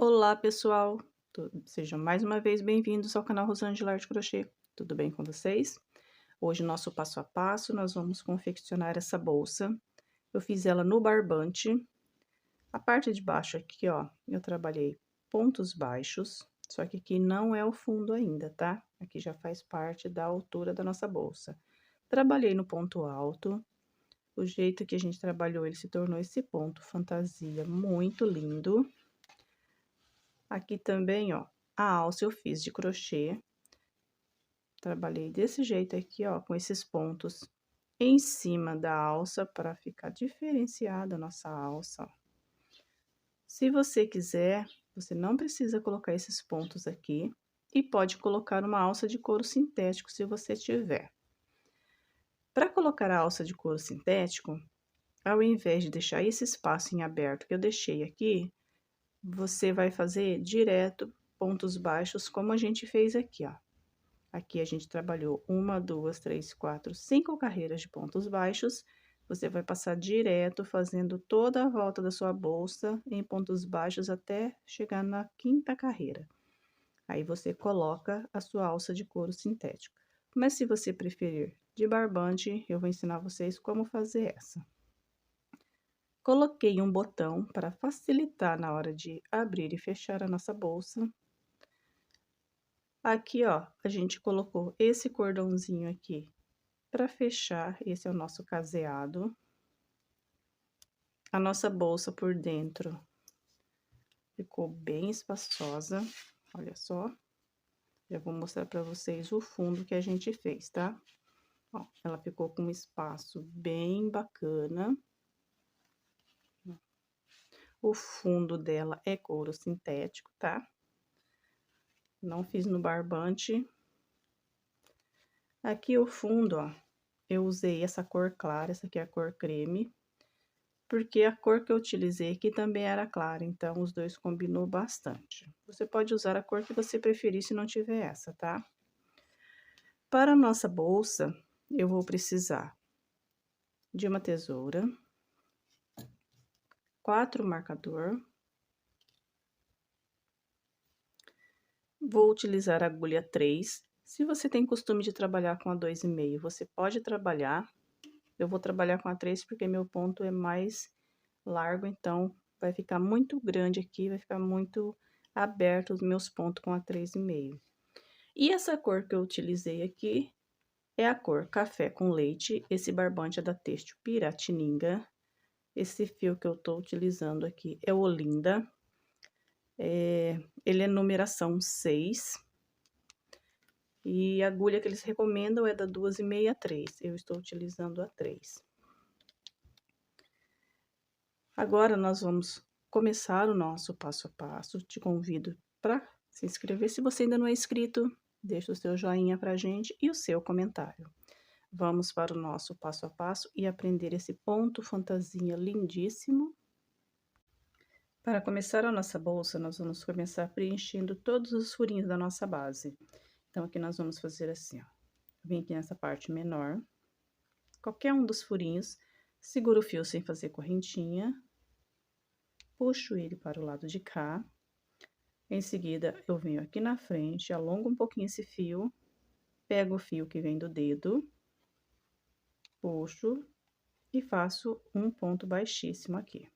Olá, pessoal! Sejam mais uma vez bem-vindos ao canal Rosângela Arte Crochê. Tudo bem com vocês? Hoje, nosso passo a passo, nós vamos confeccionar essa bolsa. Eu fiz ela no barbante. A parte de baixo aqui, ó, eu trabalhei pontos baixos, só que aqui não é o fundo ainda, tá? Aqui já faz parte da altura da nossa bolsa. Trabalhei no ponto alto. O jeito que a gente trabalhou, ele se tornou esse ponto fantasia muito lindo. Aqui também, ó, a alça eu fiz de crochê. Trabalhei desse jeito aqui, ó, com esses pontos em cima da alça para ficar diferenciada a nossa alça. Se você quiser, você não precisa colocar esses pontos aqui e pode colocar uma alça de couro sintético se você tiver. Para colocar a alça de couro sintético, ao invés de deixar esse espaço em aberto que eu deixei aqui, você vai fazer direto pontos baixos, como a gente fez aqui, ó. Aqui a gente trabalhou 1, 2, 3, 4, 5 carreiras de pontos baixos. Você vai passar direto, fazendo toda a volta da sua bolsa em pontos baixos até chegar na 5ª carreira. Aí, você coloca a sua alça de couro sintético. Mas se você preferir de barbante, eu vou ensinar vocês como fazer essa. Coloquei um botão para facilitar na hora de abrir e fechar a nossa bolsa. Aqui, ó, a gente colocou esse cordãozinho aqui para fechar. Esse é o nosso caseado. A nossa bolsa por dentro ficou bem espaçosa. Olha só. Já vou mostrar para vocês o fundo que a gente fez, tá? Ó, ela ficou com um espaço bem bacana. O fundo dela é couro sintético, tá? Não fiz no barbante. Aqui o fundo, ó, eu usei essa cor clara, essa aqui é a cor creme, porque a cor que eu utilizei aqui também era clara, então os dois combinou bastante. Você pode usar a cor que você preferir se não tiver essa, tá? Para a nossa bolsa, eu vou precisar de uma tesoura, 4 marcador. Vou utilizar a agulha 3. Se você tem costume de trabalhar com a 2,5, você pode trabalhar. Eu vou trabalhar com a 3 porque meu ponto é mais largo, então vai ficar muito grande aqui, vai ficar muito aberto os meus pontos com a 3,5. E essa cor que eu utilizei aqui é a cor café com leite. Esse barbante é da Têxtil Piratininga. Esse fio que eu tô utilizando aqui é o Olinda. Ele é numeração 6. E a agulha que eles recomendam é da 2,5 a 3. Eu estou utilizando a 3. Agora, nós vamos começar o nosso passo a passo. Te convido para se inscrever. Se você ainda não é inscrito, deixa o seu joinha pra gente e o seu comentário. Vamos para o nosso passo a passo e aprender esse ponto fantasia lindíssimo. Para começar a nossa bolsa, nós vamos começar preenchendo todos os furinhos da nossa base. Então, aqui nós vamos fazer assim, ó. Vem aqui nessa parte menor, qualquer um dos furinhos, segura o fio sem fazer correntinha, puxo ele para o lado de cá. Em seguida, eu venho aqui na frente, alongo um pouquinho esse fio, pego o fio que vem do dedo, puxo e faço um ponto baixíssimo aqui.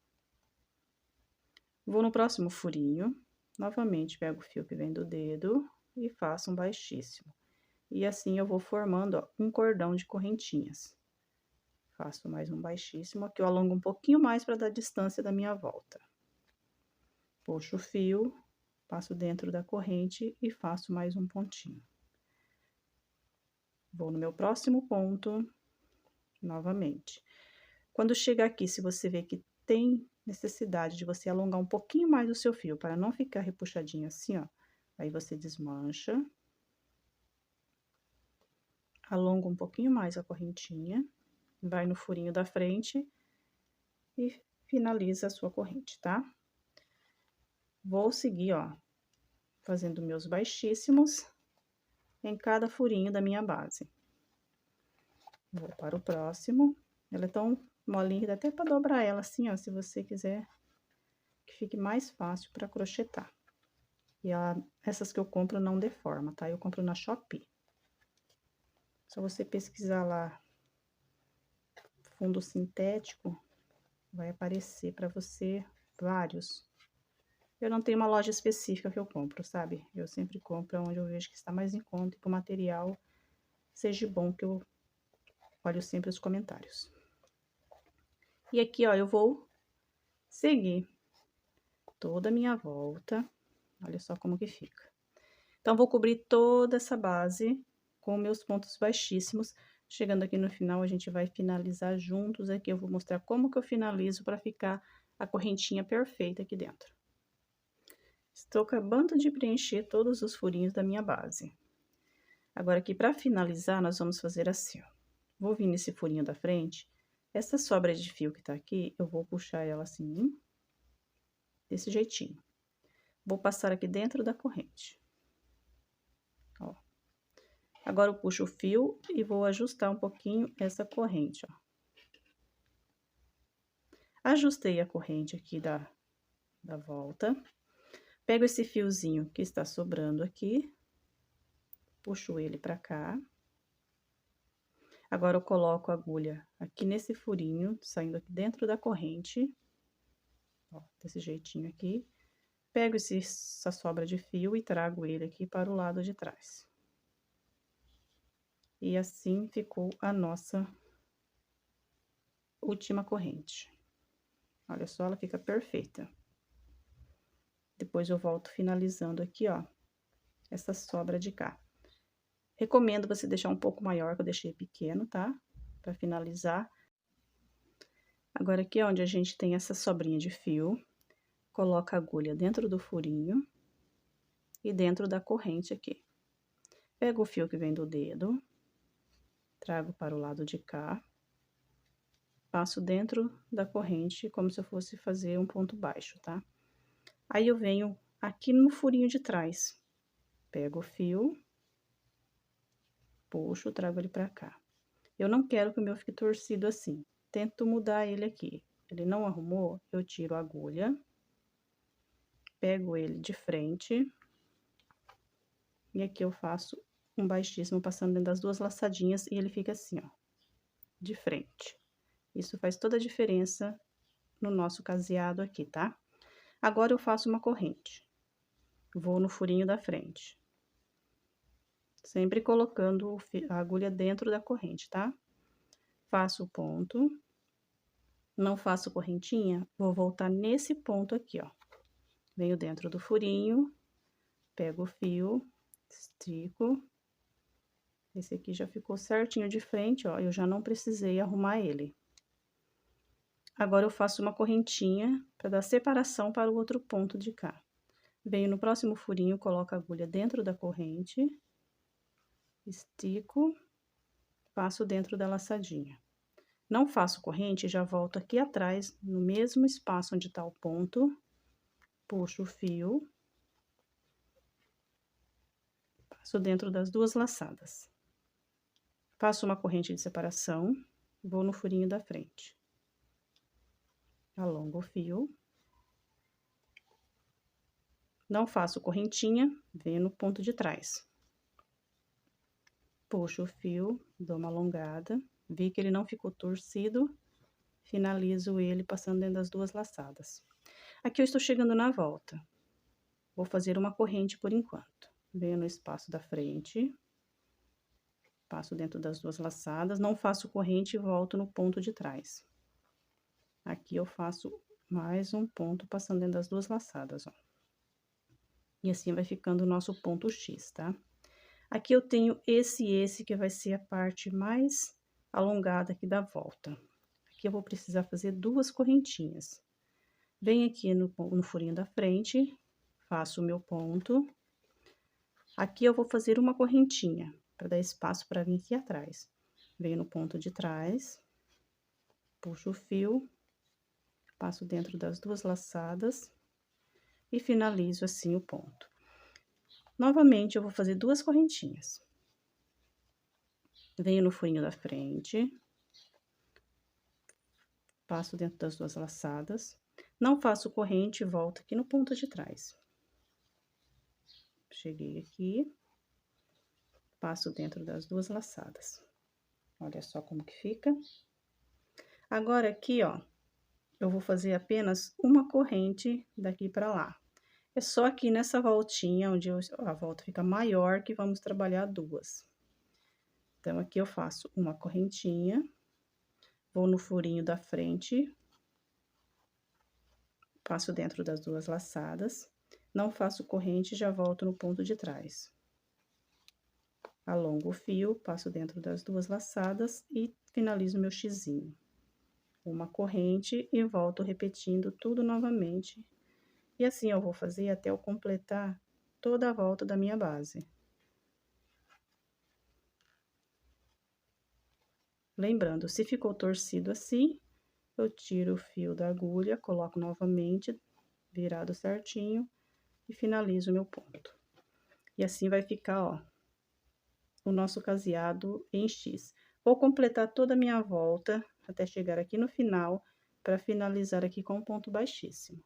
Vou no próximo furinho, novamente pego o fio que vem do dedo e faço um baixíssimo. E assim eu vou formando, ó, um cordão de correntinhas. Faço mais um baixíssimo, aqui eu alongo um pouquinho mais para dar distância da minha volta. Puxo o fio, passo dentro da corrente e faço mais um pontinho. Vou no meu próximo ponto, novamente. Quando chegar aqui, se você vê que tem necessidade de você alongar um pouquinho mais o seu fio, para não ficar repuxadinho assim, ó, aí você desmancha. Alonga um pouquinho mais a correntinha, vai no furinho da frente e finaliza a sua corrente, tá? Vou seguir, ó, fazendo meus baixíssimos em cada furinho da minha base. Vou para o próximo. Ela é tão molinha que dá até para dobrar ela assim, ó, se você quiser que fique mais fácil para crochetar. E essas que eu compro não deforma, tá? Eu compro na Shopee. Só você pesquisar lá, fundo sintético, vai aparecer para você vários. Eu não tenho uma loja específica que eu compro, sabe? Eu sempre compro onde eu vejo que está mais em conta e que o material seja bom, que eu olho sempre os comentários. E aqui, ó, eu vou seguir toda a minha volta. Olha só como que fica. Então, vou cobrir toda essa base com meus pontos baixíssimos. Chegando aqui no final, a gente vai finalizar juntos aqui. Eu vou mostrar como que eu finalizo para ficar a correntinha perfeita aqui dentro. Estou acabando de preencher todos os furinhos da minha base. Agora, aqui, para finalizar, nós vamos fazer assim, ó. Vou vir nesse furinho da frente. Essa sobra de fio que tá aqui, eu vou puxar ela assim, desse jeitinho. Vou passar aqui dentro da corrente. Ó. Agora, eu puxo o fio e vou ajustar um pouquinho essa corrente, ó. Ajustei a corrente aqui da volta. Pego esse fiozinho que está sobrando aqui, puxo ele pra cá. Agora, eu coloco a agulha aqui nesse furinho, saindo aqui dentro da corrente. Ó, desse jeitinho aqui. Pego essa sobra de fio e trago ele aqui para o lado de trás. E assim ficou a nossa última corrente. Olha só, ela fica perfeita. Depois eu volto finalizando aqui, ó, essa sobra de cá. Recomendo você deixar um pouco maior, que eu deixei pequeno, tá? Pra finalizar. Agora, aqui onde a gente tem essa sobrinha de fio, coloca a agulha dentro do furinho e dentro da corrente aqui. Pego o fio que vem do dedo, trago para o lado de cá, passo dentro da corrente como se eu fosse fazer um ponto baixo, tá? Aí, eu venho aqui no furinho de trás, pego o fio, puxo, trago ele pra cá. Eu não quero que o meu fique torcido assim, tento mudar ele aqui. Ele não arrumou, eu tiro a agulha, pego ele de frente, e aqui eu faço um baixíssimo passando dentro das duas laçadinhas e ele fica assim, ó, de frente. Isso faz toda a diferença no nosso caseado aqui, tá? Agora, eu faço uma corrente. Vou no furinho da frente. Sempre colocando a agulha dentro da corrente, tá? Faço o ponto. Não faço correntinha, vou voltar nesse ponto aqui, ó. Venho dentro do furinho, pego o fio, estico. Esse aqui já ficou certinho de frente, ó, eu já não precisei arrumar ele. Agora, eu faço uma correntinha para dar separação para o outro ponto de cá. Venho no próximo furinho, coloco a agulha dentro da corrente, estico, passo dentro da laçadinha. Não faço corrente, já volto aqui atrás, no mesmo espaço onde tá o ponto, puxo o fio, passo dentro das duas laçadas. Faço uma corrente de separação, vou no furinho da frente. Alongo o fio. Não faço correntinha, venho no ponto de trás. Puxo o fio, dou uma alongada, vi que ele não ficou torcido, finalizo ele passando dentro das duas laçadas. Aqui eu estou chegando na volta. Vou fazer uma corrente por enquanto. Venho no espaço da frente, passo dentro das duas laçadas, não faço corrente e volto no ponto de trás. Aqui eu faço mais um ponto passando dentro das duas laçadas, ó. E assim vai ficando o nosso ponto X, tá? Aqui eu tenho esse que vai ser a parte mais alongada aqui da volta. Aqui eu vou precisar fazer duas correntinhas. Venho aqui no furinho da frente, faço o meu ponto. Aqui eu vou fazer uma correntinha, para dar espaço para vir aqui atrás. Venho no ponto de trás, puxo o fio, passo dentro das duas laçadas e finalizo assim o ponto. Novamente, eu vou fazer duas correntinhas. Venho no furinho da frente, passo dentro das duas laçadas. Não faço corrente e volto aqui no ponto de trás. Cheguei aqui, passo dentro das duas laçadas. Olha só como que fica. Agora aqui, ó, eu vou fazer apenas uma corrente daqui pra lá. É só aqui nessa voltinha, onde a volta fica maior, que vamos trabalhar duas. Então, aqui eu faço uma correntinha, vou no furinho da frente, passo dentro das duas laçadas, não faço corrente e já volto no ponto de trás. Alongo o fio, passo dentro das duas laçadas e finalizo meu xizinho. Uma corrente e volto repetindo tudo novamente. E assim eu vou fazer até eu completar toda a volta da minha base. Lembrando, se ficou torcido assim, eu tiro o fio da agulha, coloco novamente, virado certinho, e finalizo o meu ponto. E assim vai ficar, ó, o nosso caseado em X. Vou completar toda a minha volta, até chegar aqui no final, para finalizar aqui com um ponto baixíssimo.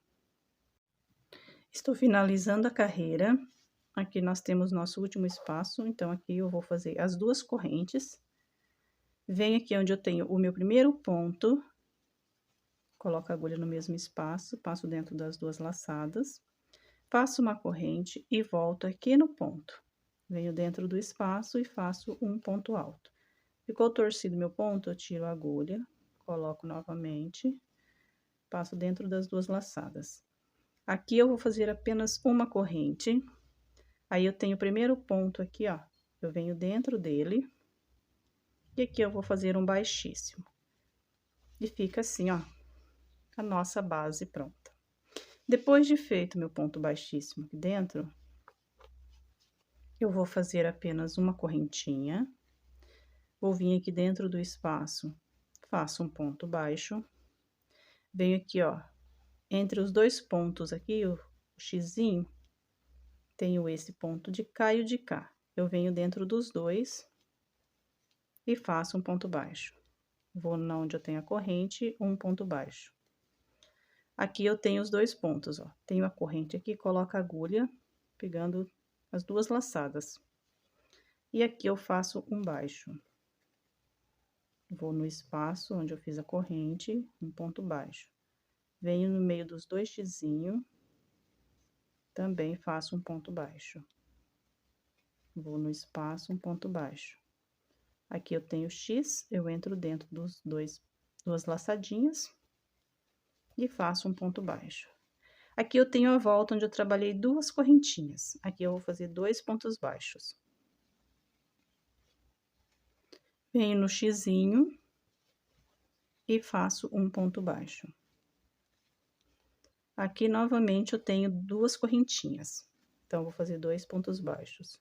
Estou finalizando a carreira. Aqui nós temos nosso último espaço, então aqui eu vou fazer as duas correntes. Venho aqui onde eu tenho o meu primeiro ponto, coloco a agulha no mesmo espaço, passo dentro das duas laçadas, faço uma corrente e volto aqui no ponto. Venho dentro do espaço e faço um ponto alto. Ficou torcido meu ponto, eu tiro a agulha, coloco novamente, passo dentro das duas laçadas. Aqui eu vou fazer apenas uma corrente. Aí, eu tenho o primeiro ponto aqui, ó, eu venho dentro dele, e aqui eu vou fazer um baixíssimo. E fica assim, ó, a nossa base pronta. Depois de feito meu ponto baixíssimo aqui dentro, eu vou fazer apenas uma correntinha, vou vir aqui dentro do espaço, faço um ponto baixo, venho aqui, ó, entre os dois pontos aqui, o xizinho, tenho esse ponto de cá e o de cá. Eu venho dentro dos dois e faço um ponto baixo. Vou na onde eu tenho a corrente, um ponto baixo. Aqui eu tenho os dois pontos, ó. Tenho a corrente aqui, coloco a agulha, pegando as duas laçadas. E aqui eu faço um baixo. Vou no espaço onde eu fiz a corrente, um ponto baixo. Venho no meio dos dois xizinhos, também faço um ponto baixo. Vou no espaço, um ponto baixo. Aqui eu tenho X, eu entro dentro dos duas laçadinhas e faço um ponto baixo. Aqui eu tenho a volta onde eu trabalhei duas correntinhas. Aqui eu vou fazer dois pontos baixos. Venho no xizinho e faço um ponto baixo. Aqui, novamente, eu tenho duas correntinhas. Então, vou fazer dois pontos baixos.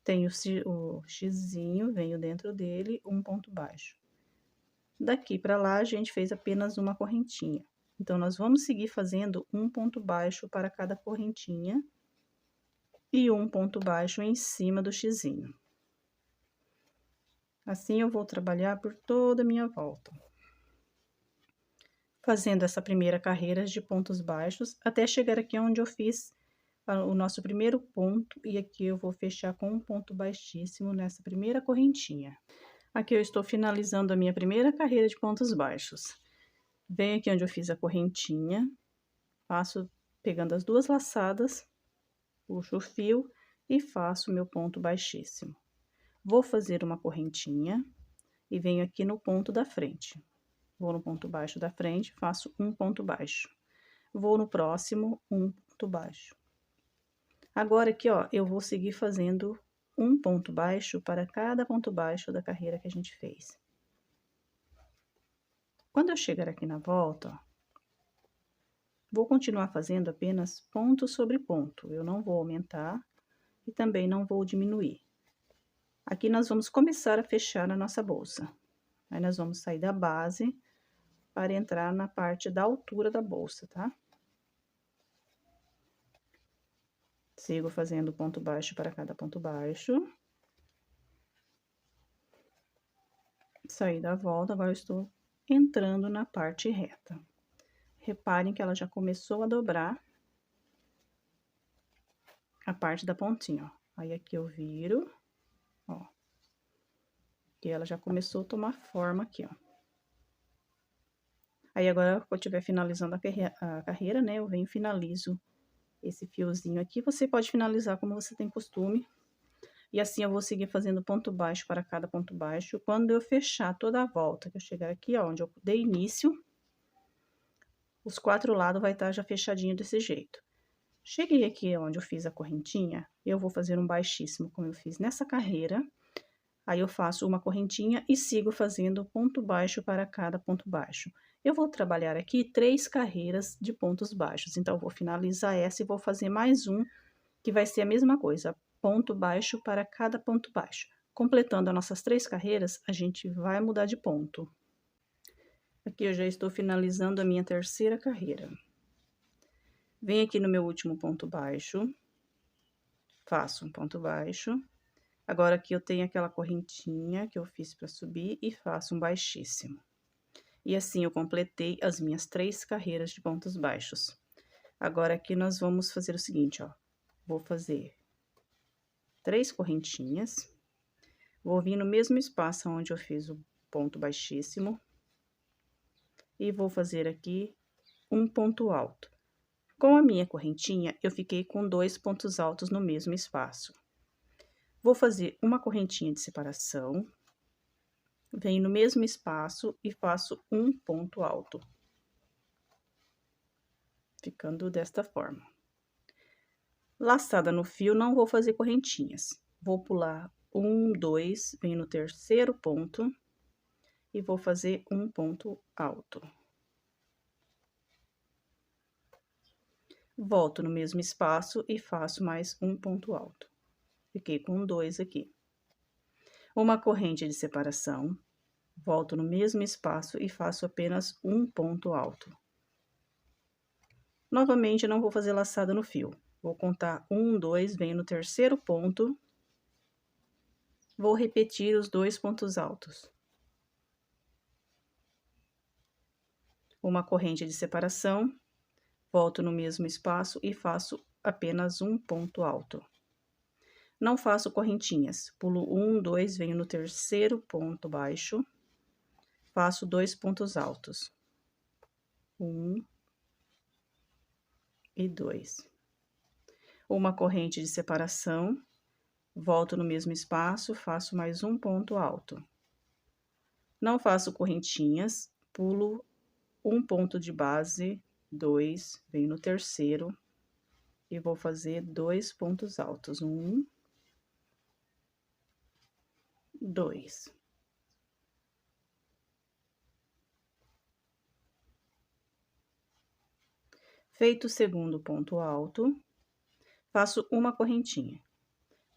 Tenho o xizinho, venho dentro dele, um ponto baixo. Daqui pra lá, a gente fez apenas uma correntinha. Então, nós vamos seguir fazendo um ponto baixo para cada correntinha e um ponto baixo em cima do xizinho. Assim, eu vou trabalhar por toda a minha volta. Fazendo essa primeira carreira de pontos baixos, até chegar aqui onde eu fiz o nosso primeiro ponto, e aqui eu vou fechar com um ponto baixíssimo nessa primeira correntinha. Aqui eu estou finalizando a minha primeira carreira de pontos baixos. Venho aqui onde eu fiz a correntinha, passo pegando as duas laçadas, puxo o fio e faço o meu ponto baixíssimo. Vou fazer uma correntinha e venho aqui no ponto da frente. Vou no ponto baixo da frente, faço um ponto baixo. Vou no próximo, um ponto baixo. Agora, aqui, ó, eu vou seguir fazendo um ponto baixo para cada ponto baixo da carreira que a gente fez. Quando eu chegar aqui na volta, ó, vou continuar fazendo apenas ponto sobre ponto. Eu não vou aumentar e também não vou diminuir. Aqui nós vamos começar a fechar a nossa bolsa. Aí, nós vamos sair da base para entrar na parte da altura da bolsa, tá? Sigo fazendo ponto baixo para cada ponto baixo. Saí da volta, agora eu estou entrando na parte reta. reparem que ela já começou a dobrar a parte da pontinha, ó. Aí, aqui eu viro, ó. E ela já começou a tomar forma aqui, ó. Aí, agora, quando eu estiver finalizando a carreira, né, eu venho e finalizo esse fiozinho aqui. Você pode finalizar como você tem costume. E assim, eu vou seguir fazendo ponto baixo para cada ponto baixo. Quando eu fechar toda a volta, que eu chegar aqui, ó, onde eu dei início, os 4 lados vai estar já fechadinho desse jeito. Cheguei aqui onde eu fiz a correntinha, eu vou fazer um baixíssimo, como eu fiz nessa carreira. Aí, eu faço uma correntinha e sigo fazendo ponto baixo para cada ponto baixo. Eu vou trabalhar aqui 3 carreiras de pontos baixos. Então, eu vou finalizar essa e vou fazer mais um, que vai ser a mesma coisa, ponto baixo para cada ponto baixo. Completando as nossas 3 carreiras, a gente vai mudar de ponto. Aqui eu já estou finalizando a minha terceira carreira. Venho aqui no meu último ponto baixo, faço um ponto baixo. Agora, aqui eu tenho aquela correntinha que eu fiz para subir e faço um baixíssimo. E assim, eu completei as minhas 3 carreiras de pontos baixos. Agora, aqui nós vamos fazer o seguinte, ó. Vou fazer 3 correntinhas. Vou vir no mesmo espaço onde eu fiz o ponto baixíssimo. E vou fazer aqui um ponto alto. Com a minha correntinha, eu fiquei com 2 pontos altos no mesmo espaço. Vou fazer uma correntinha de separação. Venho no mesmo espaço e faço um ponto alto. Ficando desta forma. Laçada no fio, não vou fazer correntinhas. Vou pular 1, 2, venho no terceiro ponto e vou fazer um ponto alto. Volto no mesmo espaço e faço mais um ponto alto. Fiquei com 2 aqui. Uma corrente de separação. Volto no mesmo espaço e faço apenas um ponto alto. Novamente, não vou fazer laçada no fio. Vou contar 1, 2, venho no terceiro ponto. Vou repetir os 2 pontos altos. Uma corrente de separação. Volto no mesmo espaço e faço apenas um ponto alto. Não faço correntinhas. Pulo 1, 2, venho no terceiro ponto baixo. Faço 2 pontos altos. 1 e 2. Uma corrente de separação. Volto no mesmo espaço, faço mais um ponto alto. Não faço correntinhas, pulo um ponto de base, 2, venho no terceiro e vou fazer 2 pontos altos. 1, 2. Feito o segundo ponto alto, faço uma correntinha.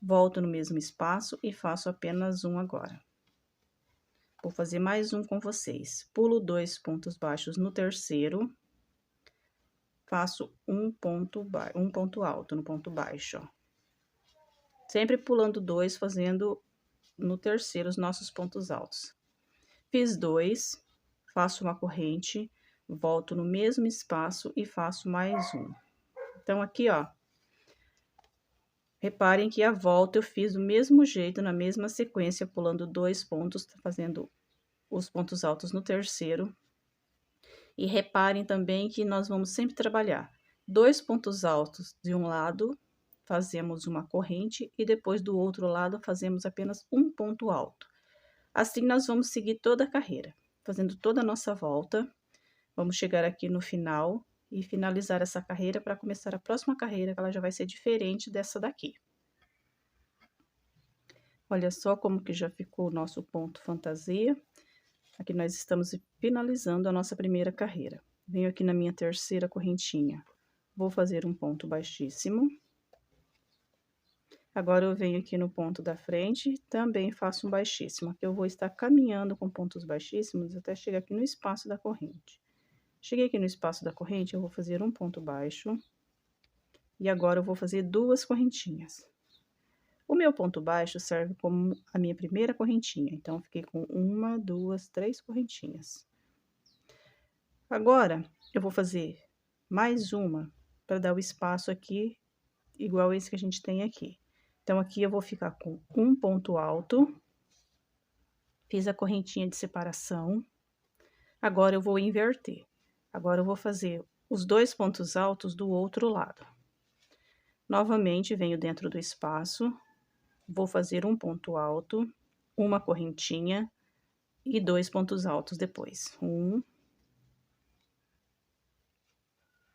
Volto no mesmo espaço e faço apenas um agora. Vou fazer mais um com vocês. Pulo 2 pontos baixos no terceiro, faço um ponto alto no ponto baixo, ó. Sempre pulando 2, fazendo no terceiro os nossos pontos altos. Fiz 2, faço uma corrente, volto no mesmo espaço e faço mais um. Então, aqui, ó, reparem que a volta eu fiz do mesmo jeito, na mesma sequência, pulando 2 pontos, fazendo os pontos altos no terceiro. E reparem também que nós vamos sempre trabalhar 2 pontos altos de um lado, fazemos uma corrente, e depois do outro lado fazemos apenas um ponto alto. Assim, nós vamos seguir toda a carreira, fazendo toda a nossa volta. Vamos chegar aqui no final e finalizar essa carreira para começar a próxima carreira, que ela já vai ser diferente dessa daqui. Olha só como que já ficou o nosso ponto fantasia. Aqui nós estamos finalizando a nossa primeira carreira. Venho aqui na minha terceira correntinha, vou fazer um ponto baixíssimo. Agora, eu venho aqui no ponto da frente, também faço um baixíssimo. Aqui eu vou estar caminhando com pontos baixíssimos até chegar aqui no espaço da corrente. Cheguei aqui no espaço da corrente, eu vou fazer um ponto baixo. E agora, eu vou fazer 2 correntinhas. O meu ponto baixo serve como a minha primeira correntinha. Então, eu fiquei com 1, 2, 3 correntinhas. Agora, eu vou fazer mais uma para dar o espaço aqui, igual esse que a gente tem aqui. Então, aqui eu vou ficar com um ponto alto, fiz a correntinha de separação. Agora, eu vou inverter. Agora, eu vou fazer os 2 pontos altos do outro lado. Novamente, venho dentro do espaço, vou fazer um ponto alto, uma correntinha e 2 pontos altos depois. 1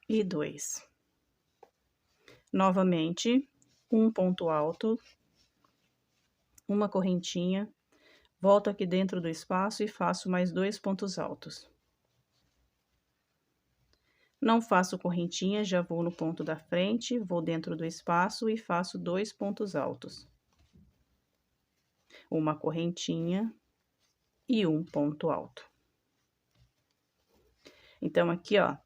e 2. Novamente, um ponto alto, uma correntinha, volto aqui dentro do espaço e faço mais 2 pontos altos. Não faço correntinha, já vou no ponto da frente, vou dentro do espaço e faço 2 pontos altos. Uma correntinha e um ponto alto. Então, aqui, ó,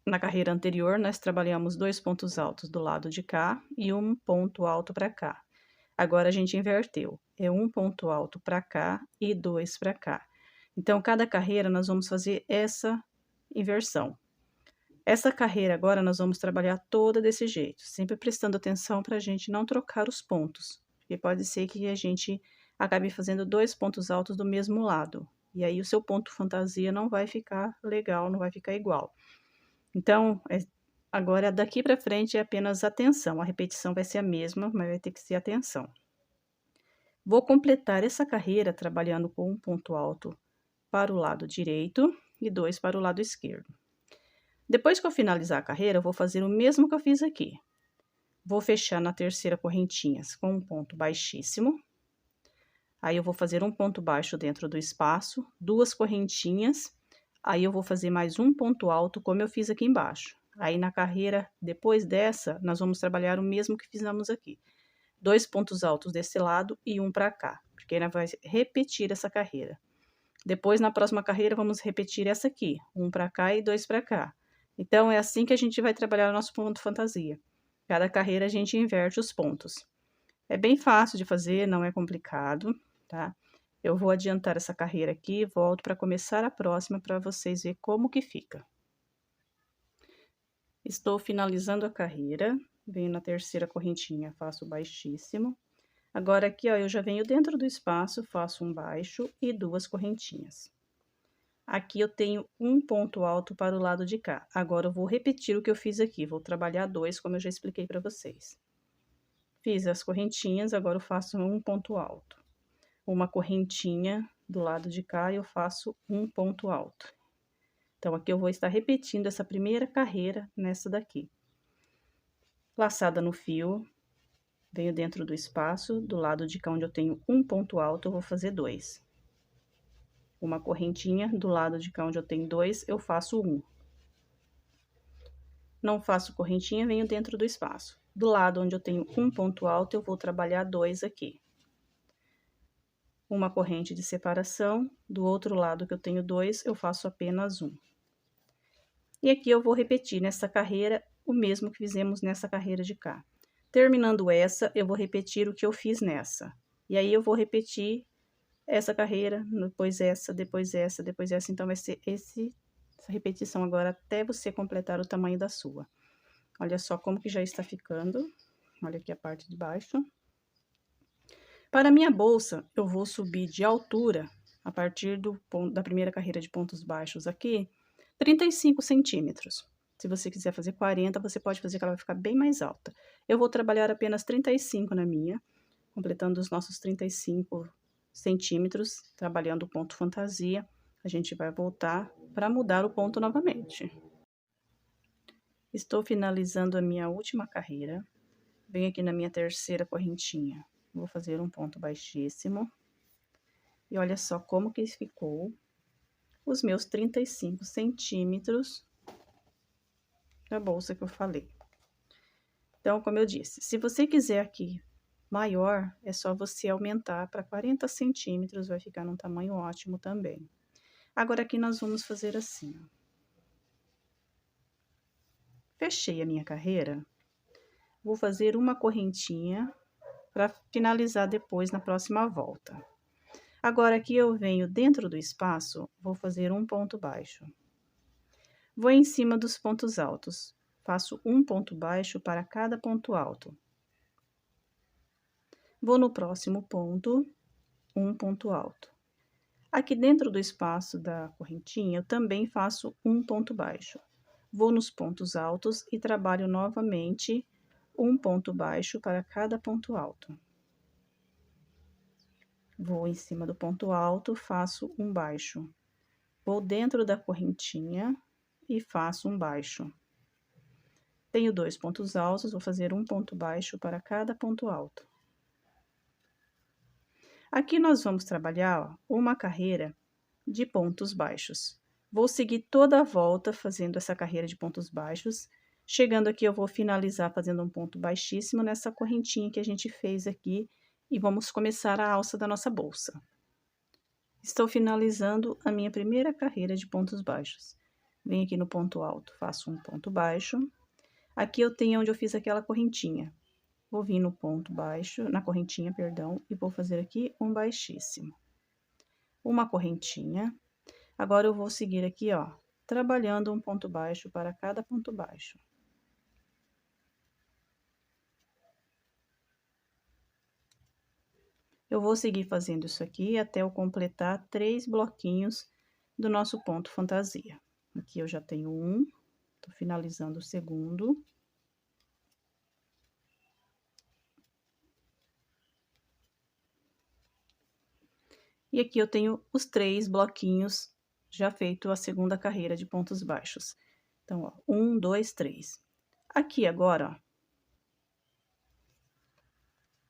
na carreira anterior, nós trabalhamos 2 pontos altos do lado de cá e um ponto alto para cá. Agora, a gente inverteu. É um ponto alto para cá e 2 para cá. Então, cada carreira, nós vamos fazer essa inversão. Essa carreira agora, nós vamos trabalhar toda desse jeito, sempre prestando atenção para a gente não trocar os pontos. Porque pode ser que a gente acabe fazendo 2 pontos altos do mesmo lado. E aí, o seu ponto fantasia não vai ficar legal, não vai ficar igual. Então, agora daqui para frente é apenas atenção. A repetição vai ser a mesma, mas vai ter que ser atenção. Vou completar essa carreira trabalhando com um ponto alto para o lado direito e 2 para o lado esquerdo. Depois que eu finalizar a carreira, eu vou fazer o mesmo que eu fiz aqui. Vou fechar na terceira correntinha com um ponto baixíssimo. Aí, eu vou fazer um ponto baixo dentro do espaço, 2 correntinhas. Aí, eu vou fazer mais um ponto alto, como eu fiz aqui embaixo. Aí, na carreira, depois dessa, nós vamos trabalhar o mesmo que fizemos aqui. 2 pontos altos desse lado e um para cá, porque ainda vai repetir essa carreira. Depois, na próxima carreira, vamos repetir essa aqui, um para cá e 2 para cá. Então, é assim que a gente vai trabalhar o nosso ponto fantasia. Cada carreira, a gente inverte os pontos. É bem fácil de fazer, não é complicado, tá? Eu vou adiantar essa carreira aqui e volto para começar a próxima para vocês verem como que fica. Estou finalizando a carreira, venho na terceira correntinha, faço baixíssimo. Agora, aqui, ó, eu já venho dentro do espaço, faço um baixo e 2 correntinhas. Aqui eu tenho um ponto alto para o lado de cá. Agora, eu vou repetir o que eu fiz aqui, vou trabalhar 2, como eu já expliquei para vocês. Fiz as correntinhas, agora eu faço um ponto alto. Uma correntinha do lado de cá, eu faço um ponto alto. Então, aqui eu vou estar repetindo essa primeira carreira nessa daqui. Laçada no fio, venho dentro do espaço, do lado de cá onde eu tenho um ponto alto, eu vou fazer 2. Uma correntinha, do lado de cá onde eu tenho 2, eu faço 1. Não faço correntinha, venho dentro do espaço. Do lado onde eu tenho um ponto alto, eu vou trabalhar 2 aqui. Uma corrente de separação, do outro lado que eu tenho 2, eu faço apenas 1. E aqui eu vou repetir nessa carreira o mesmo que fizemos nessa carreira de cá. Terminando essa, eu vou repetir o que eu fiz nessa. E aí, eu vou repetir essa carreira, depois essa, depois essa, depois essa. Então, vai ser essa repetição agora até você completar o tamanho da sua. Olha só como que já está ficando. Olha aqui a parte de baixo. Para a minha bolsa, eu vou subir de altura, a partir da primeira carreira de pontos baixos aqui, 35 centímetros. Se você quiser fazer 40, você pode fazer que ela vai ficar bem mais alta. Eu vou trabalhar apenas 35 na minha, completando os nossos 35 centímetros, trabalhando o ponto fantasia. A gente vai voltar para mudar o ponto novamente. Estou finalizando a minha última carreira. Venho aqui na minha terceira correntinha. Vou fazer um ponto baixíssimo. E olha só como que ficou os meus 35 centímetros da bolsa que eu falei. Então, como eu disse, se você quiser aqui maior, é só você aumentar para 40 centímetros, vai ficar num tamanho ótimo também. Agora, aqui nós vamos fazer assim, ó. Fechei a minha carreira, vou fazer uma correntinha para finalizar depois na próxima volta. Agora, aqui eu venho dentro do espaço, vou fazer um ponto baixo. Vou em cima dos pontos altos, faço um ponto baixo para cada ponto alto. Vou no próximo ponto, um ponto alto. Aqui dentro do espaço da correntinha, eu também faço um ponto baixo. Vou nos pontos altos e trabalho novamente um ponto baixo para cada ponto alto. Vou em cima do ponto alto, faço um baixo. Vou dentro da correntinha e faço um baixo. Tenho 2 pontos altos, vou fazer um ponto baixo para cada ponto alto. Aqui nós vamos trabalhar, ó, uma carreira de pontos baixos. Vou seguir toda a volta fazendo essa carreira de pontos baixos. Chegando aqui, eu vou finalizar fazendo um ponto baixíssimo nessa correntinha que a gente fez aqui e vamos começar a alça da nossa bolsa. Estou finalizando a minha primeira carreira de pontos baixos. Venho aqui no ponto alto, faço um ponto baixo. Aqui eu tenho onde eu fiz aquela correntinha. Vou vir no ponto baixo, na correntinha, perdão, e vou fazer aqui um baixíssimo. Uma correntinha. Agora, eu vou seguir aqui, ó, trabalhando um ponto baixo para cada ponto baixo. Eu vou seguir fazendo isso aqui até eu completar 3 bloquinhos do nosso ponto fantasia. Aqui eu já tenho um, tô finalizando o segundo. E aqui eu tenho os 3 bloquinhos já feito a segunda carreira de pontos baixos. Então, ó, 1, 2, 3. Aqui agora, ó,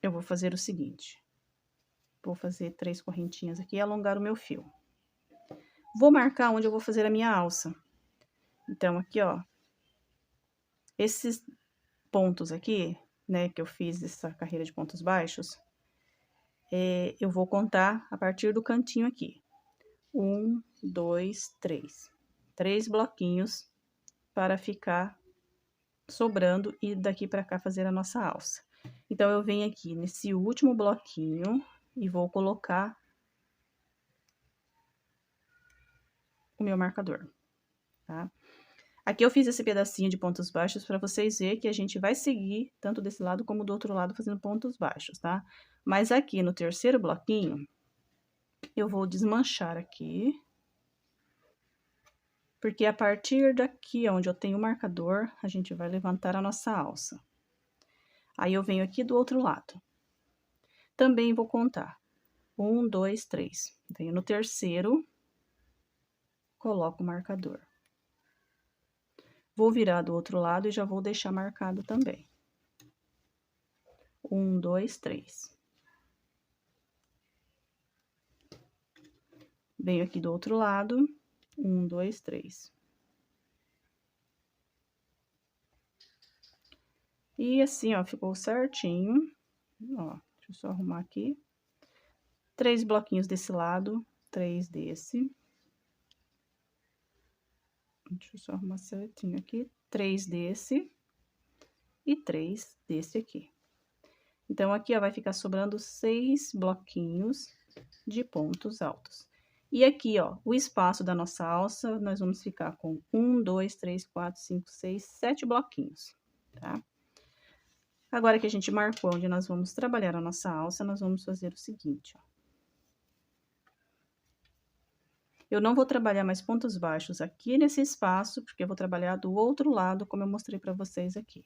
eu vou fazer o seguinte. Vou fazer 3 correntinhas aqui e alongar o meu fio. Vou marcar onde eu vou fazer a minha alça. Então, aqui, ó, esses pontos aqui, né, que eu fiz essa carreira de pontos baixos, eu vou contar a partir do cantinho aqui. 1, 2, 3. 3 bloquinhos para ficar sobrando e daqui para cá fazer a nossa alça. Então, eu venho aqui nesse último bloquinho e vou colocar o meu marcador, tá? Aqui eu fiz esse pedacinho de pontos baixos para vocês verem que a gente vai seguir tanto desse lado como do outro lado fazendo pontos baixos, tá? Mas aqui no terceiro bloquinho, eu vou desmanchar aqui. Porque a partir daqui, onde eu tenho o marcador, a gente vai levantar a nossa alça. Aí, eu venho aqui do outro lado. Também vou contar. 1, 2, 3. Venho no terceiro, coloco o marcador. Vou virar do outro lado e já vou deixar marcado também. 1, 2, 3. Venho aqui do outro lado. 1, 2, 3. E assim, ó, ficou certinho. Ó, deixa eu só arrumar aqui. 3 bloquinhos desse lado, 3 desse. Deixa eu só arrumar certinho aqui. 3 desse e 3 desse aqui. Então, aqui, ó, vai ficar sobrando 6 bloquinhos de pontos altos. E aqui, ó, o espaço da nossa alça, nós vamos ficar com 1, 2, 3, 4, 5, 6, 7 bloquinhos, tá? Agora que a gente marcou onde nós vamos trabalhar a nossa alça, nós vamos fazer o seguinte, ó. Eu não vou trabalhar mais pontos baixos aqui nesse espaço, porque eu vou trabalhar do outro lado, como eu mostrei para vocês aqui.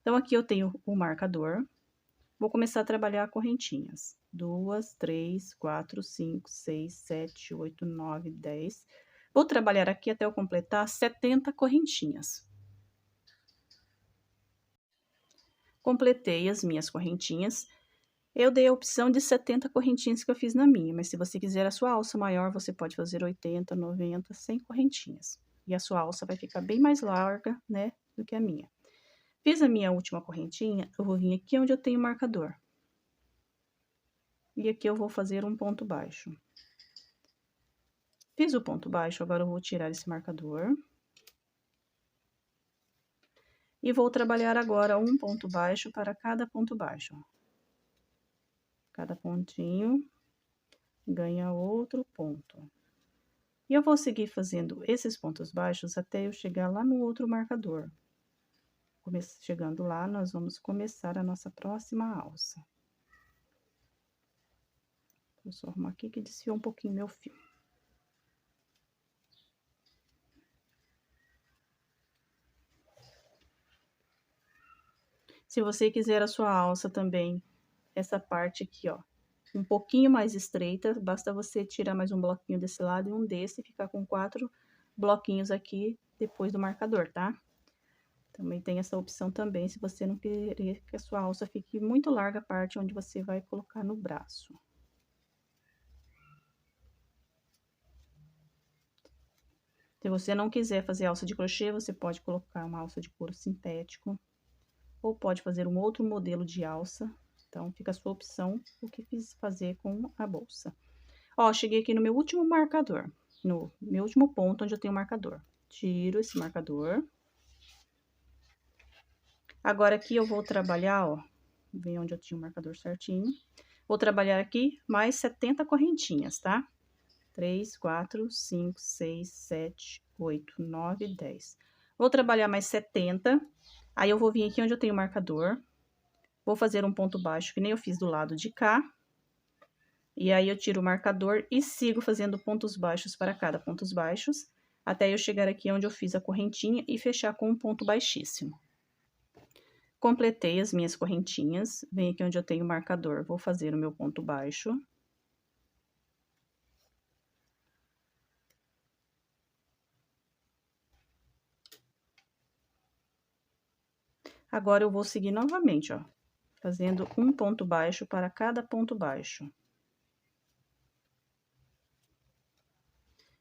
Então, aqui eu tenho o marcador. Vou começar a trabalhar correntinhas. 2, 3, 4, 5, 6, 7, 8, 9, 10. Vou trabalhar aqui até eu completar 70 correntinhas. Completei as minhas correntinhas. Eu dei a opção de 70 correntinhas que eu fiz na minha, mas se você quiser a sua alça maior, você pode fazer 80, 90, 100 correntinhas. E a sua alça vai ficar bem mais larga, né, do que a minha. Fiz a minha última correntinha, eu vou vir aqui onde eu tenho o marcador. E aqui eu vou fazer um ponto baixo. Fiz o ponto baixo, agora eu vou tirar esse marcador. E vou trabalhar agora um ponto baixo para cada ponto baixo, ó. Cada pontinho ganha outro ponto. E eu vou seguir fazendo esses pontos baixos até eu chegar lá no outro marcador. Chegando lá, nós vamos começar a nossa próxima alça. Vou só arrumar aqui que desfiou um pouquinho meu fio. Se você quiser a sua alça também, essa parte aqui, ó, um pouquinho mais estreita, basta você tirar mais um bloquinho desse lado e um desse, e ficar com 4 bloquinhos aqui depois do marcador, tá? Também tem essa opção também, se você não querer que a sua alça fique muito larga a parte onde você vai colocar no braço. Se você não quiser fazer alça de crochê, você pode colocar uma alça de couro sintético, ou pode fazer um outro modelo de alça. Então, fica a sua opção o que fazer com a bolsa. Ó, cheguei aqui no meu último marcador, no meu último ponto onde eu tenho o marcador. Tiro esse marcador. Agora, aqui eu vou trabalhar, ó, bem onde eu tinha o marcador certinho. Vou trabalhar aqui mais 70 correntinhas, tá? 3, 4, 5, 6, 7, 8, 9, 10. Vou trabalhar mais 70. Aí, eu vou vir aqui onde eu tenho o marcador. Vou fazer um ponto baixo, que nem eu fiz do lado de cá. E aí, eu tiro o marcador e sigo fazendo pontos baixos para cada pontos baixos, até eu chegar aqui onde eu fiz a correntinha e fechar com um ponto baixíssimo. Completei as minhas correntinhas, venho aqui onde eu tenho o marcador, vou fazer o meu ponto baixo. Agora, eu vou seguir novamente, ó, fazendo um ponto baixo para cada ponto baixo.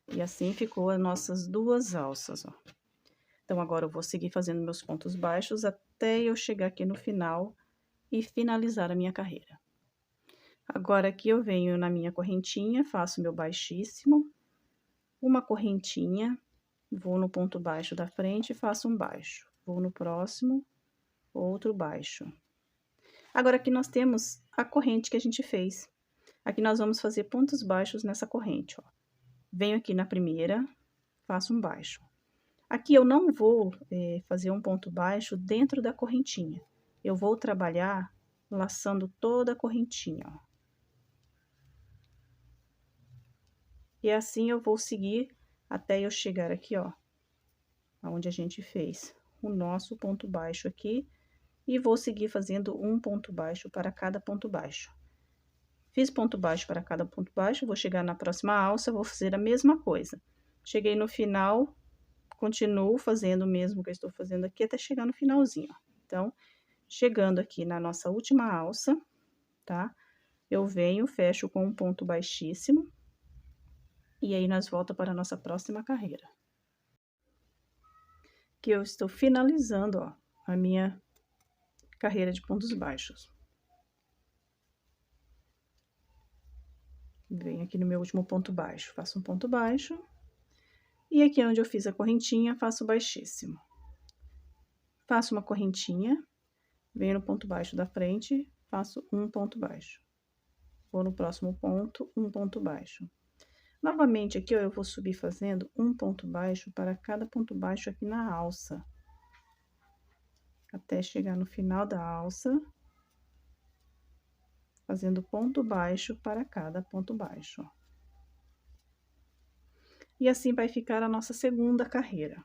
E assim ficou as nossas duas alças, ó. Então, agora eu vou seguir fazendo meus pontos baixos até eu chegar aqui no final e finalizar a minha carreira. Agora, aqui eu venho na minha correntinha, faço meu baixíssimo, uma correntinha, vou no ponto baixo da frente e faço um baixo. Vou no próximo, outro baixo. Agora, aqui nós temos a corrente que a gente fez. Aqui nós vamos fazer pontos baixos nessa corrente, ó. Venho aqui na primeira, faço um baixo. Aqui eu não vou fazer um ponto baixo dentro da correntinha. Eu vou trabalhar laçando toda a correntinha, ó. E assim eu vou seguir até eu chegar aqui, ó, onde a gente fez o nosso ponto baixo aqui. E vou seguir fazendo um ponto baixo para cada ponto baixo. Fiz ponto baixo para cada ponto baixo, vou chegar na próxima alça, vou fazer a mesma coisa. Cheguei no final, continuo fazendo o mesmo que eu estou fazendo aqui até chegar no finalzinho, ó. Então, chegando aqui na nossa última alça, tá? Eu venho, fecho com um ponto baixíssimo. E aí, nós volta para a nossa próxima carreira. Que eu estou finalizando, ó, a minha carreira de pontos baixos. Venho aqui no meu último ponto baixo, faço um ponto baixo. E aqui onde eu fiz a correntinha, faço baixíssimo. Faço uma correntinha, venho no ponto baixo da frente, faço um ponto baixo. Vou no próximo ponto, um ponto baixo. Novamente, aqui, ó, eu vou subir fazendo um ponto baixo para cada ponto baixo aqui na alça. Até chegar no final da alça, fazendo ponto baixo para cada ponto baixo, ó. E assim vai ficar a nossa segunda carreira.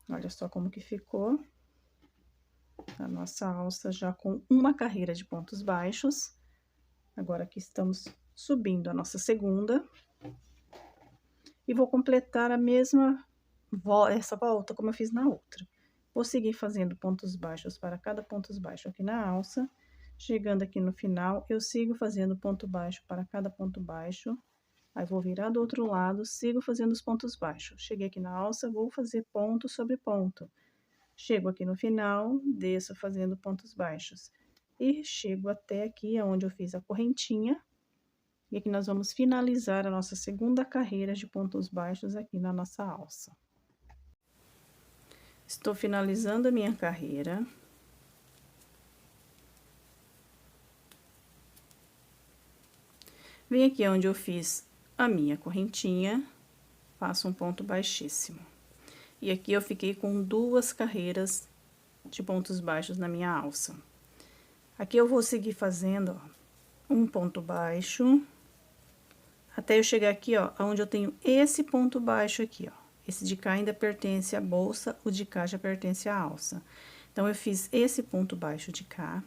Olha só como que ficou a nossa alça já com uma carreira de pontos baixos. Agora, aqui estamos subindo a nossa segunda. E vou completar a mesma essa volta como eu fiz na outra. Vou seguir fazendo pontos baixos para cada ponto baixo aqui na alça. Chegando aqui no final, eu sigo fazendo ponto baixo para cada ponto baixo. Aí, vou virar do outro lado, sigo fazendo os pontos baixos. Cheguei aqui na alça, vou fazer ponto sobre ponto. Chego aqui no final, desço fazendo pontos baixos. E chego até aqui, onde eu fiz a correntinha. E aqui nós vamos finalizar a nossa segunda carreira de pontos baixos aqui na nossa alça. Estou finalizando a minha carreira. Vem aqui onde eu fiz a minha correntinha, faço um ponto baixíssimo. E aqui eu fiquei com 2 carreiras de pontos baixos na minha alça. Aqui eu vou seguir fazendo, ó, um ponto baixo, até eu chegar aqui, ó, onde eu tenho esse ponto baixo aqui, ó. Esse de cá ainda pertence à bolsa, o de cá já pertence à alça. Então, eu fiz esse ponto baixo de cá.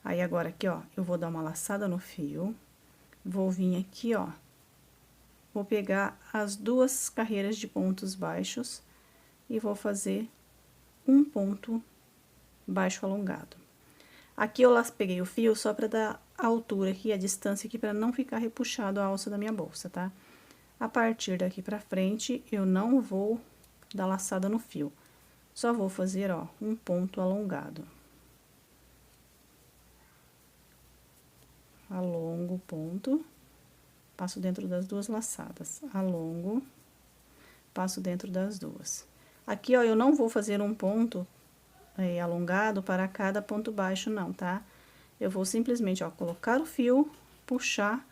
Aí, agora aqui, ó, eu vou dar uma laçada no fio, vou vir aqui, ó, vou pegar as 2 carreiras de pontos baixos e vou fazer um ponto baixo alongado. Aqui eu peguei o fio só para dar a altura aqui, a distância aqui, para não ficar repuxado a alça da minha bolsa, tá? A partir daqui pra frente, eu não vou dar laçada no fio. Só vou fazer, ó, um ponto alongado. Alongo o ponto, passo dentro das 2 laçadas. Alongo, passo dentro das 2. Aqui, ó, eu não vou fazer um ponto alongado para cada ponto baixo, não, tá? Eu vou simplesmente, ó, colocar o fio, puxar,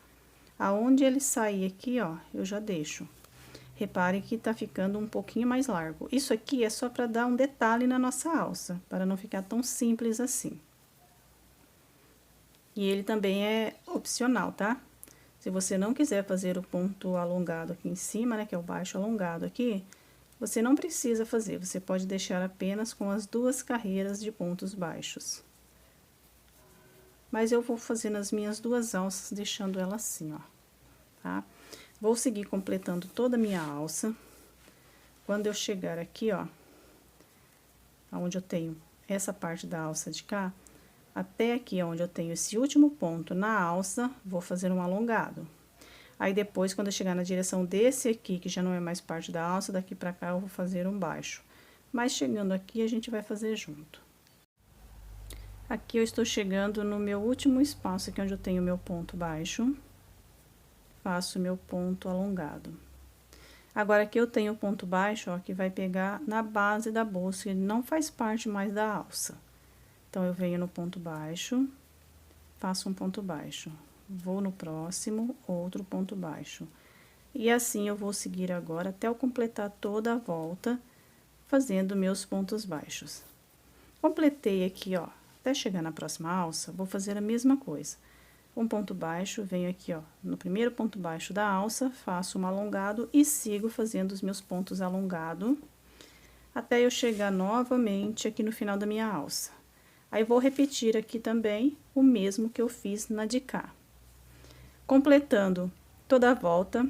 aonde ele sair aqui, ó, eu já deixo. Repare que tá ficando um pouquinho mais largo. Isso aqui é só para dar um detalhe na nossa alça, para não ficar tão simples assim. E ele também é opcional, tá? Se você não quiser fazer o ponto alongado aqui em cima, né, que é o baixo alongado aqui, você não precisa fazer, você pode deixar apenas com as 2 carreiras de pontos baixos. Mas eu vou fazer nas minhas 2 alças, deixando ela assim, ó, tá? Vou seguir completando toda a minha alça. Quando eu chegar aqui, ó, onde eu tenho essa parte da alça de cá, até aqui onde eu tenho esse último ponto na alça, vou fazer um alongado. Aí, depois, quando eu chegar na direção desse aqui, que já não é mais parte da alça, daqui pra cá eu vou fazer um baixo. Mas, chegando aqui, a gente vai fazer junto. Aqui eu estou chegando no meu último espaço, aqui onde eu tenho meu ponto baixo. Faço meu ponto alongado. Agora, aqui eu tenho o ponto baixo, ó, que vai pegar na base da bolsa, ele não faz parte mais da alça. Então, eu venho no ponto baixo, faço um ponto baixo. Vou no próximo, outro ponto baixo. E assim eu vou seguir agora até eu completar toda a volta, fazendo meus pontos baixos. Completei aqui, ó, até chegar na próxima alça, vou fazer a mesma coisa. Um ponto baixo, venho aqui, ó, no primeiro ponto baixo da alça, faço um alongado e sigo fazendo os meus pontos alongados, até eu chegar novamente aqui no final da minha alça. Aí, vou repetir aqui também o mesmo que eu fiz na de cá. Completando toda a volta,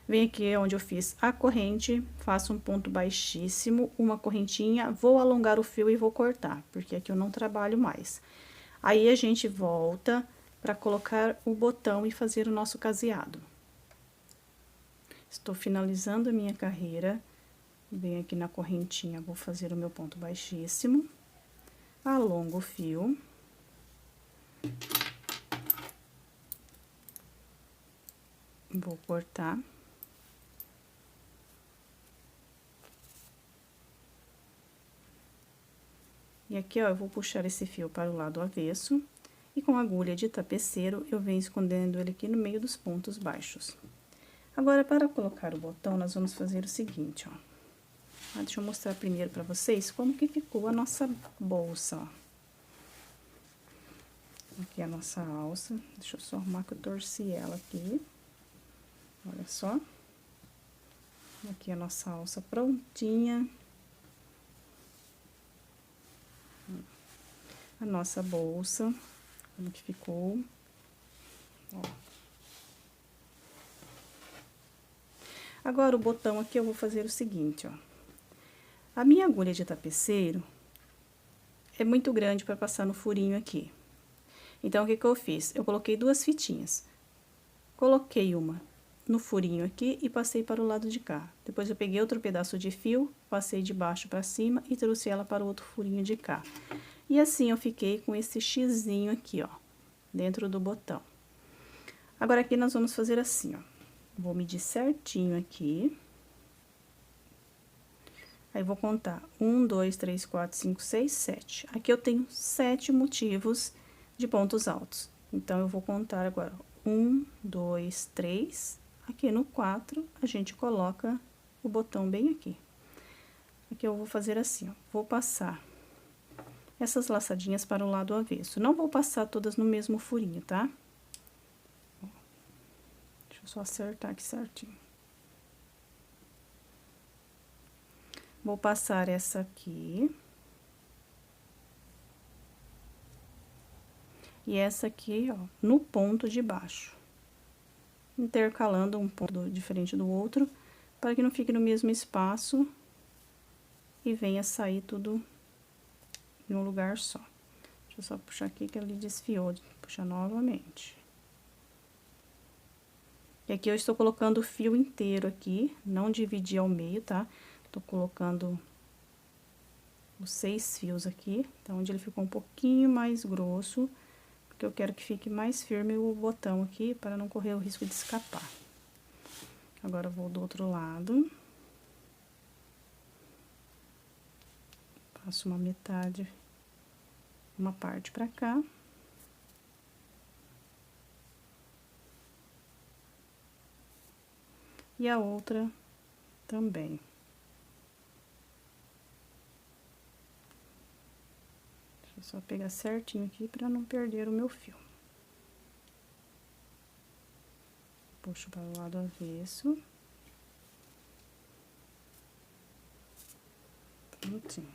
venho aqui onde eu fiz a corrente, faço um ponto baixíssimo, uma correntinha, vou alongar o fio e vou cortar, porque aqui eu não trabalho mais. Aí, a gente volta para colocar o botão e fazer o nosso caseado. Estou finalizando a minha carreira, venho aqui na correntinha, vou fazer o meu ponto baixíssimo, alongo o fio. Vou cortar. E aqui, ó, eu vou puxar esse fio para o lado avesso. E com a agulha de tapeceiro, eu venho escondendo ele aqui no meio dos pontos baixos. Agora, para colocar o botão, nós vamos fazer o seguinte, ó. Deixa eu mostrar primeiro para vocês como que ficou a nossa bolsa, ó. Aqui a nossa alça. Deixa eu só arrumar que eu torci ela aqui. Olha só. Aqui a nossa alça prontinha. A nossa bolsa, como que ficou. Ó. Agora, o botão aqui eu vou fazer o seguinte, ó. A minha agulha de tapeceiro é muito grande para passar no furinho aqui. Então, o que que eu fiz? Eu coloquei 2 fitinhas. Coloquei uma no furinho aqui e passei para o lado de cá. Depois, eu peguei outro pedaço de fio, passei de baixo para cima e trouxe ela para o outro furinho de cá. E assim, eu fiquei com esse xizinho aqui, ó, dentro do botão. Agora, aqui nós vamos fazer assim, ó. Vou medir certinho aqui. Aí, vou contar 1, 2, 3, 4, 5, 6, 7. Aqui eu tenho 7 motivos de pontos altos. Então, eu vou contar agora 1, 2, 3, aqui no 4, a gente coloca o botão bem aqui. Aqui eu vou fazer assim, ó, vou passar essas laçadinhas para o lado avesso. Não vou passar todas no mesmo furinho, tá? Deixa eu só acertar aqui certinho. Vou passar essa aqui. E essa aqui, ó, no ponto de baixo. Intercalando um ponto diferente do outro, para que não fique no mesmo espaço e venha sair tudo em um lugar só. Deixa eu só puxar aqui que ele desfiou, puxar novamente. E aqui eu estou colocando o fio inteiro aqui, não dividi ao meio, tá? Tô colocando os 6 fios aqui, então onde ele ficou um pouquinho mais grosso, porque eu quero que fique mais firme o botão aqui, para não correr o risco de escapar. Agora, eu vou do outro lado. Passo uma metade, uma parte pra cá. E a outra também. Deixa eu só pegar certinho aqui pra não perder o meu fio. Puxo para o lado avesso. Prontinho.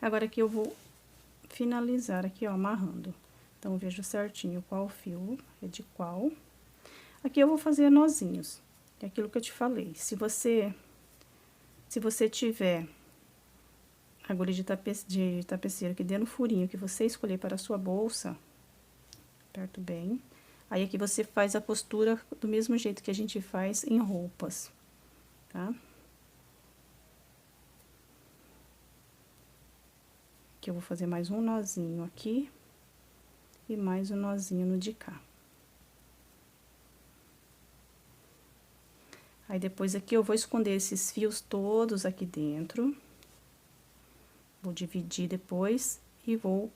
Agora aqui eu vou finalizar aqui, ó, amarrando. Então, vejo certinho qual fio é de qual. Aqui eu vou fazer nozinhos, é aquilo que eu te falei. Se você tiver agulha de tapeceiro que dê no furinho que você escolher para a sua bolsa, aperto bem. Aí, aqui você faz a costura do mesmo jeito que a gente faz em roupas, tá? Aqui eu vou fazer mais um nozinho aqui e mais um nozinho no de cá. Aí, depois aqui eu vou esconder esses fios todos aqui dentro. Vou dividir depois e vou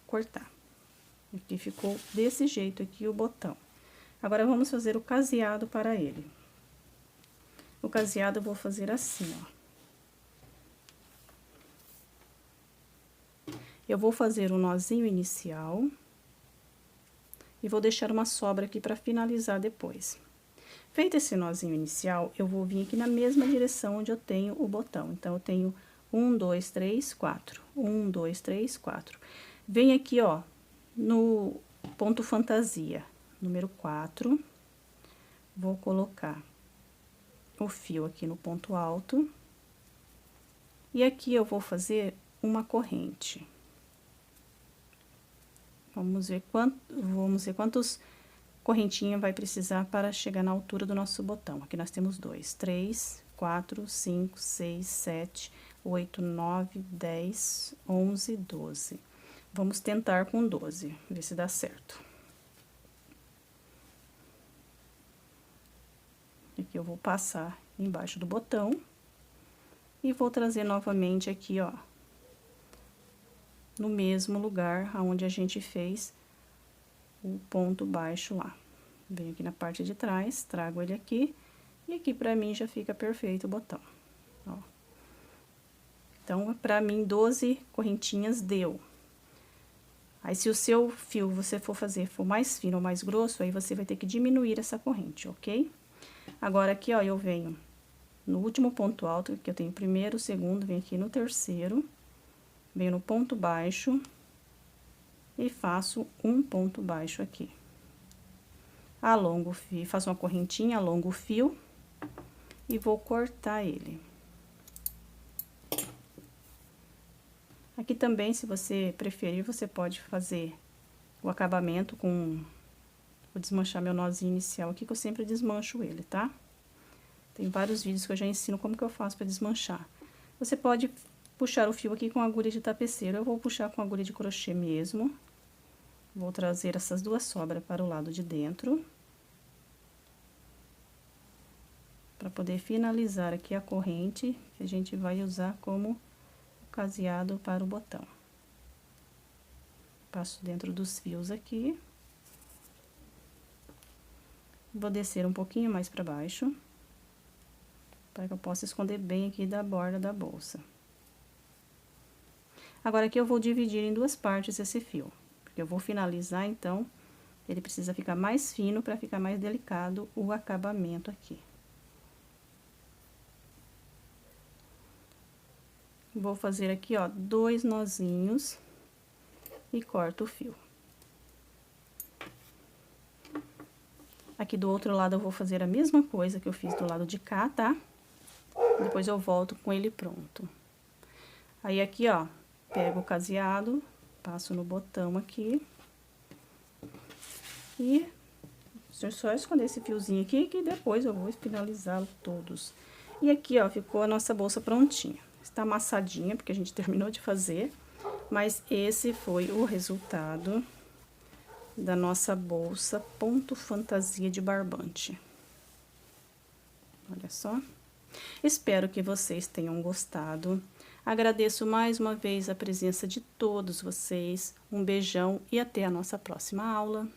cortar. Aqui ficou desse jeito aqui o botão. Agora, vamos fazer o caseado para ele. O caseado eu vou fazer assim, ó. Eu vou fazer o nozinho inicial e vou deixar uma sobra aqui para finalizar depois. Feito esse nozinho inicial, eu vou vir aqui na mesma direção onde eu tenho o botão. Então, eu tenho 1, 2, 3, 4. 1, 2, 3, 4. Vem aqui, ó, no ponto fantasia, número 4. Vou colocar o fio aqui no ponto alto. E aqui eu vou fazer uma corrente. Vamos ver quantos correntinhas vai precisar para chegar na altura do nosso botão. Aqui nós temos 2, 3, 4, 5, 6, 7, 8, 9, 10, 11, 12. Vamos tentar com 12, ver se dá certo. Aqui eu vou passar embaixo do botão e vou trazer novamente aqui, ó, no mesmo lugar aonde a gente fez o ponto baixo lá. Venho aqui na parte de trás, trago ele aqui, e aqui pra mim já fica perfeito o botão, ó. Então, pra mim, 12 correntinhas deu. Aí, se o seu fio você for fazer for mais fino ou mais grosso, aí você vai ter que diminuir essa corrente, ok? Agora, aqui, ó, eu venho no último ponto alto, que eu tenho primeiro, segundo, venho aqui no terceiro, venho no ponto baixo e faço um ponto baixo aqui. Alongo o fio, faço uma correntinha, alongo o fio e vou cortar ele. Aqui também, se você preferir, você pode fazer o acabamento com... Vou desmanchar meu nozinho inicial aqui, que eu sempre desmancho ele, tá? Tem vários vídeos que eu já ensino como que eu faço pra desmanchar. Você pode puxar o fio aqui com agulha de tapeceiro, eu vou puxar com agulha de crochê mesmo. Vou trazer essas duas sobras para o lado de dentro. Para poder finalizar aqui a corrente, que a gente vai usar como caseado para o botão. Passo dentro dos fios aqui. Vou descer um pouquinho mais pra baixo, para que eu possa esconder bem aqui da borda da bolsa. Agora, aqui eu vou dividir em duas partes esse fio, porque eu vou finalizar, então, ele precisa ficar mais fino para ficar mais delicado o acabamento aqui. Vou fazer aqui, ó, 2 nozinhos e corto o fio. Aqui do outro lado eu vou fazer a mesma coisa que eu fiz do lado de cá, tá? Depois eu volto com ele pronto. Aí, aqui, ó, pego o caseado, passo no botão aqui. E só esconder esse fiozinho aqui, que depois eu vou finalizá-lo todos. E aqui, ó, ficou a nossa bolsa prontinha. Está amassadinha, porque a gente terminou de fazer, mas esse foi o resultado da nossa bolsa ponto fantasia de barbante. Olha só. Espero que vocês tenham gostado. Agradeço mais uma vez a presença de todos vocês. Um beijão e até a nossa próxima aula.